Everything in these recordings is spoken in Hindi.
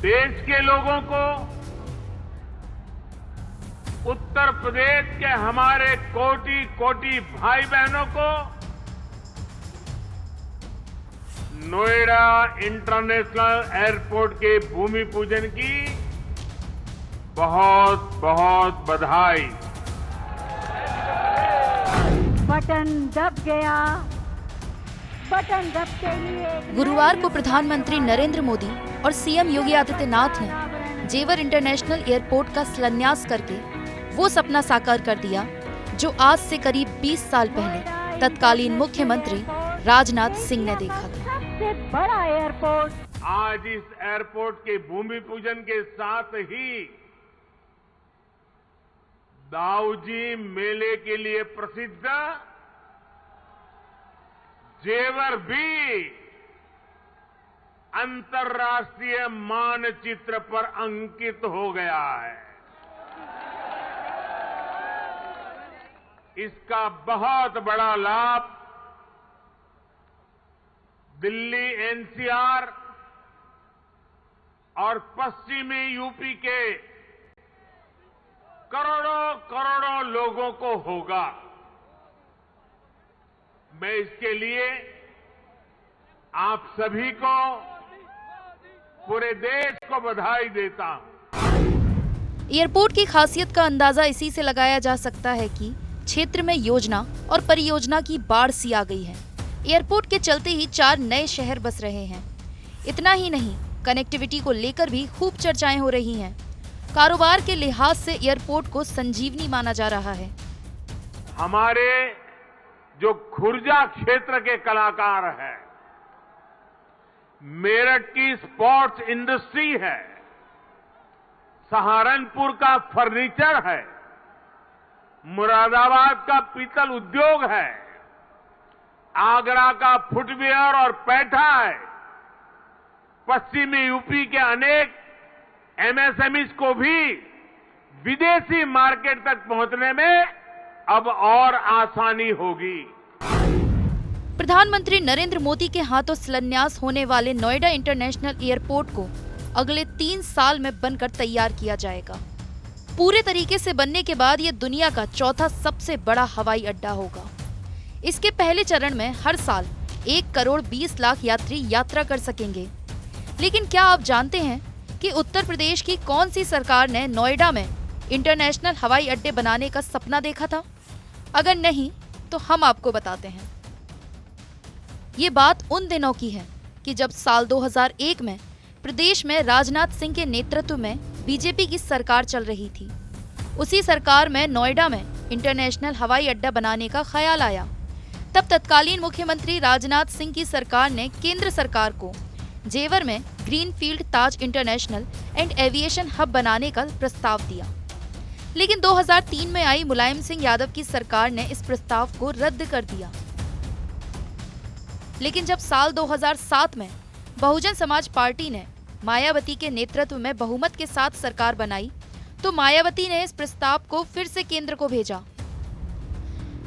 देश के लोगों को, उत्तर प्रदेश के हमारे कोटि कोटि भाई बहनों को नोएडा इंटरनेशनल एयरपोर्ट के भूमि पूजन की बहुत बहुत बधाई। बटन दब गया, बटन दबते ही गुरुवार को प्रधानमंत्री नरेंद्र मोदी और सीएम योगी आदित्यनाथ ने जेवर इंटरनेशनल एयरपोर्ट का शिलान्यास करके वो सपना साकार कर दिया जो आज से करीब 20 साल पहले तत्कालीन मुख्यमंत्री राजनाथ सिंह ने देखा था। सबसे बड़ा एयरपोर्ट। आज इस एयरपोर्ट के भूमि पूजन के साथ ही दाऊजी मेले के लिए प्रसिद्ध जेवर भी अंतर्राष्ट्रीय मानचित्र पर अंकित हो गया है। इसका बहुत बड़ा लाभ दिल्ली एनसीआर और पश्चिमी यूपी के करोड़ों करोड़ों लोगों को होगा। मैं इसके लिए आप सभी को, पूरे देश को बधाई देता हूं। एयरपोर्ट की खासियत का अंदाजा इसी से लगाया जा सकता है कि क्षेत्र में योजना और परियोजना की बाढ़ सी आ गई है। एयरपोर्ट के चलते ही 4 नए शहर बस रहे हैं। इतना ही नहीं, कनेक्टिविटी को लेकर भी खूब चर्चाएं हो रही हैं। कारोबार के लिहाज से एयरपोर्ट को संजीवनी माना जा रहा है। हमारे जो खुर्जा क्षेत्र के कलाकार हैं, मेरठ की स्पोर्ट्स इंडस्ट्री है, सहारनपुर का फर्नीचर है, मुरादाबाद का पीतल उद्योग है, आगरा का फुटवियर और पैठा है, पश्चिमी यूपी के अनेक एमएसएमईज को भी विदेशी मार्केट तक पहुंचने में अब और आसानी होगी। प्रधानमंत्री नरेंद्र मोदी के हाथों शिलान्यास होने वाले नोएडा इंटरनेशनल एयरपोर्ट को अगले 3 साल में बनकर तैयार किया जाएगा। पूरे तरीके से बनने के बाद ये दुनिया का चौथा सबसे बड़ा हवाई अड्डा होगा। इसके पहले चरण में हर साल 1 करोड़ 20 लाख यात्री यात्रा कर सकेंगे। लेकिन क्या आप जानते हैं कि उत्तर प्रदेश की कौन सी सरकार ने नोएडा में इंटरनेशनल हवाई अड्डे बनाने का सपना देखा था? अगर नहीं तो हम आपको बताते हैं। ये बात उन दिनों की है कि जब साल 2001 में प्रदेश में राजनाथ सिंह के नेतृत्व में बीजेपी की सरकार चल रही थी। उसी सरकार में नोएडा में इंटरनेशनल हवाई अड्डा बनाने का ख्याल आया। तब तत्कालीन मुख्यमंत्री राजनाथ सिंह की सरकार ने केंद्र सरकार को जेवर में greenfield Taj international and aviation hub बनाने का प्रस्ताव दिया। लेकिन 2003 में आई मुलायम सिंह यादव की सरकार ने इस प्रस्ताव को रद्द कर दिया। लेकिन जब साल 2007 में बहुजन समाज पार्टी ने मायावती के नेतृत्व में बहुमत के साथ सरकार बनाई, तो मायावती ने इस प्रस्ताव को फिर से केंद्र को भेजा।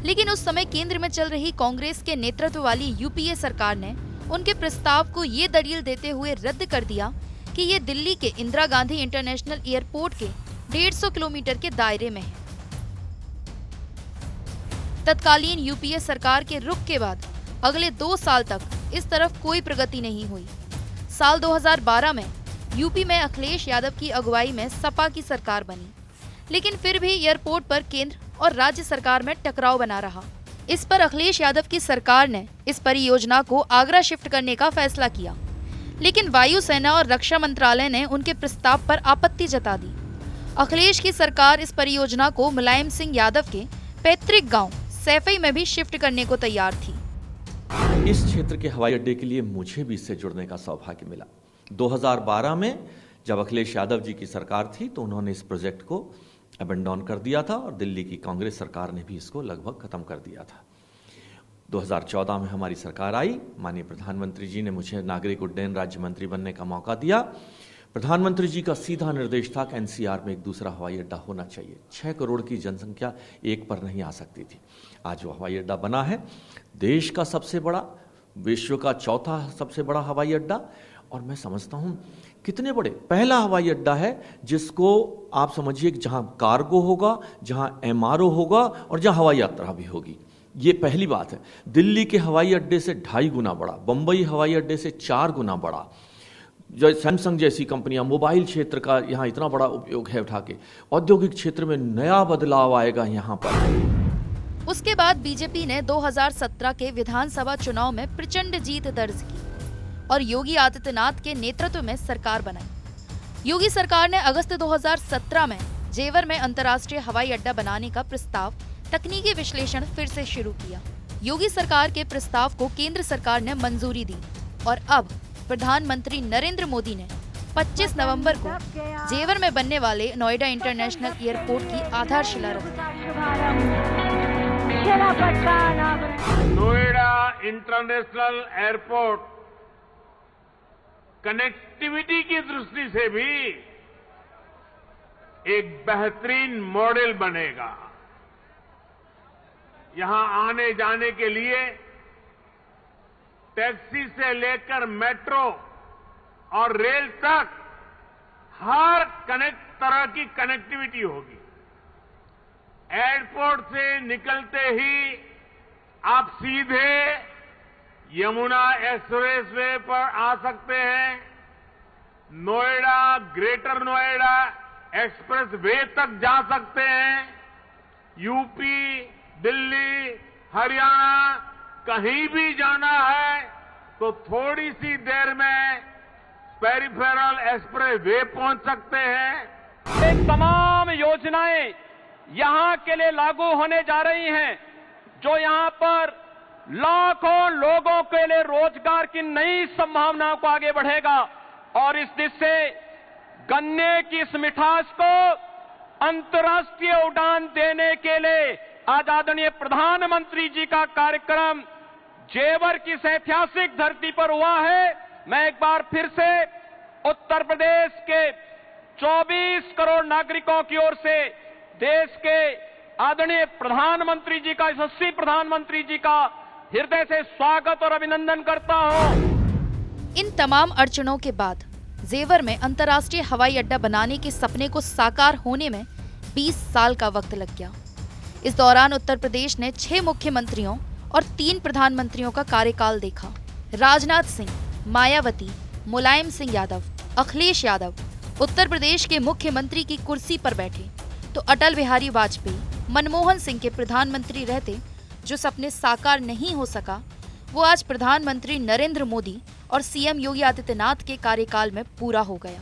लेकिन उस समय केंद्र में चल रही कांग्रेस के नेतृत्व वाली यूपीए सरकार ने उनके प्रस्ताव को ये दलील देते हुए रद्द कर दिया कि ये दिल्ली के इंदिरा गांधी इंटरनेशनल एयरपोर्ट के 150 किलोमीटर के दायरे में है। तत्कालीन यूपीए सरकार के रुख के बाद अगले 2 साल तक इस तरफ कोई प्रगति नहीं हुई। साल 2012 में यूपी में अखिलेश यादव की अगुवाई में सपा की सरकार बनी, लेकिन फिर भी एयरपोर्ट पर केंद्र और राज्य सरकार में टकराव बना रहा। इस पर अखिलेश यादव की सरकार ने इस परियोजना को आगरा शिफ्ट करने का फैसला किया, लेकिन वायुसेना और रक्षा मंत्रालय ने उनके प्रस्ताव पर आपत्ति जता दी। अखिलेश की सरकार इस परियोजना को मुलायम सिंह यादव के पैतृक गांव सैफई में भी शिफ्ट करने को तैयार थी। इस क्षेत्र के हवाई अड्डे के लिए मुझे भी इससे जुड़ने का सौभाग्य मिला। 2012 में जब अखिलेश यादव जी की सरकार थी तो उन्होंने इस प्रोजेक्ट को अबेंडन कर दिया था और दिल्ली की कांग्रेस सरकार ने भी इसको लगभग खत्म कर दिया था। 2014 में हमारी सरकार आई, माननीय प्रधानमंत्री जी ने मुझे नागरिक उड्डयन राज्य मंत्री बनने का मौका दिया। प्रधानमंत्री जी का सीधा निर्देश था कि एनसीआर में एक दूसरा हवाई अड्डा होना चाहिए। 6 करोड़ की जनसंख्या एक पर नहीं आ सकती थी। आज वो हवाई अड्डा बना है, देश का सबसे बड़ा, विश्व का चौथा सबसे बड़ा हवाई अड्डा, और मैं समझता हूं कितने बड़े पहला हवाई अड्डा है जिसको आप समझिए कि जहां कार्गो होगा, जहां MRO होगा और जहां हवाई यात्रा भी होगी। ये पहली बात है। दिल्ली के हवाई अड्डे से 2.5 गुना बड़ा, बंबई हवाई अड्डे से 4 गुना बड़ा। जो सैमसंग जैसी कंपनियां, मोबाइल क्षेत्र का यहाँ इतना बड़ा उपयोग है उठा के, औद्योगिक क्षेत्र में नया बदलाव आएगा यहाँ पर। उसके बाद बीजेपी ने 2017 के विधानसभा चुनाव में प्रचंड जीत दर्ज की और योगी आदित्यनाथ के नेतृत्व में सरकार बनाई। योगी सरकार ने अगस्त 2017 में जेवर में अंतर्राष्ट्रीय हवाई अड्डा बनाने का प्रस्ताव तकनीकी विश्लेषण फिर से शुरू किया। योगी सरकार के प्रस्ताव को केंद्र सरकार ने मंजूरी दी और अब प्रधानमंत्री नरेंद्र मोदी ने 25 नवंबर को जेवर में बनने वाले नोएडा इंटरनेशनल एयरपोर्ट की आधारशिला रखी। नोएडा इंटरनेशनल एयरपोर्ट कनेक्टिविटी की दृष्टि से भी एक बेहतरीन मॉडल बनेगा। यहां आने जाने के लिए टैक्सी से लेकर मेट्रो और रेल तक हर तरह की कनेक्टिविटी होगी। एयरपोर्ट से निकलते ही आप सीधे यमुना एक्सप्रेसवे पर आ सकते हैं। नोएडा, ग्रेटर नोएडा एक्सप्रेसवे तक जा सकते हैं। यूपी, दिल्ली, हरियाणा कहीं भी जाना है तो थोड़ी सी देर में पेरिफेरल एक्सप्रेसवे पहुंच सकते हैं। ये तमाम योजनाएं यहां के लिए लागू होने जा रही हैं, जो यहां पर लाखों लोगों के लिए रोजगार की नई संभावनाओं को आगे बढ़ेगा और इस दिशा से गन्ने की इस मिठास को अंतर्राष्ट्रीय उड़ान देने के लिए आज आदरणीय प्रधानमंत्री जी का कार्यक्रम जेवर की ऐतिहासिक धरती पर हुआ है। मैं एक बार फिर से उत्तर प्रदेश के 24 करोड़ नागरिकों की ओर से देश के आदरणीय प्रधानमंत्री जी का, यशस्वी प्रधानमंत्री जी का हृदय से स्वागत और अभिनंदन करता हूं। इन तमाम अड़चनों के बाद जेवर में अंतर्राष्ट्रीय हवाई अड्डा बनाने के सपने को साकार होने में 20 साल का वक्त लग गया। इस दौरान उत्तर प्रदेश ने 6 मुख्यमंत्रियों और 3 प्रधानमंत्रियों का कार्यकाल देखा। राजनाथ सिंह, मायावती, मुलायम सिंह यादव, अखिलेश यादव उत्तर प्रदेश के मुख्यमंत्री की कुर्सी पर बैठे तो अटल बिहारी वाजपेयी, मनमोहन सिंह के प्रधानमंत्री रहते। जो सपने साकार नहीं हो सका वो आज प्रधानमंत्री नरेंद्र मोदी और CM योगी आदित्यनाथ के कार्यकाल में पूरा हो गया।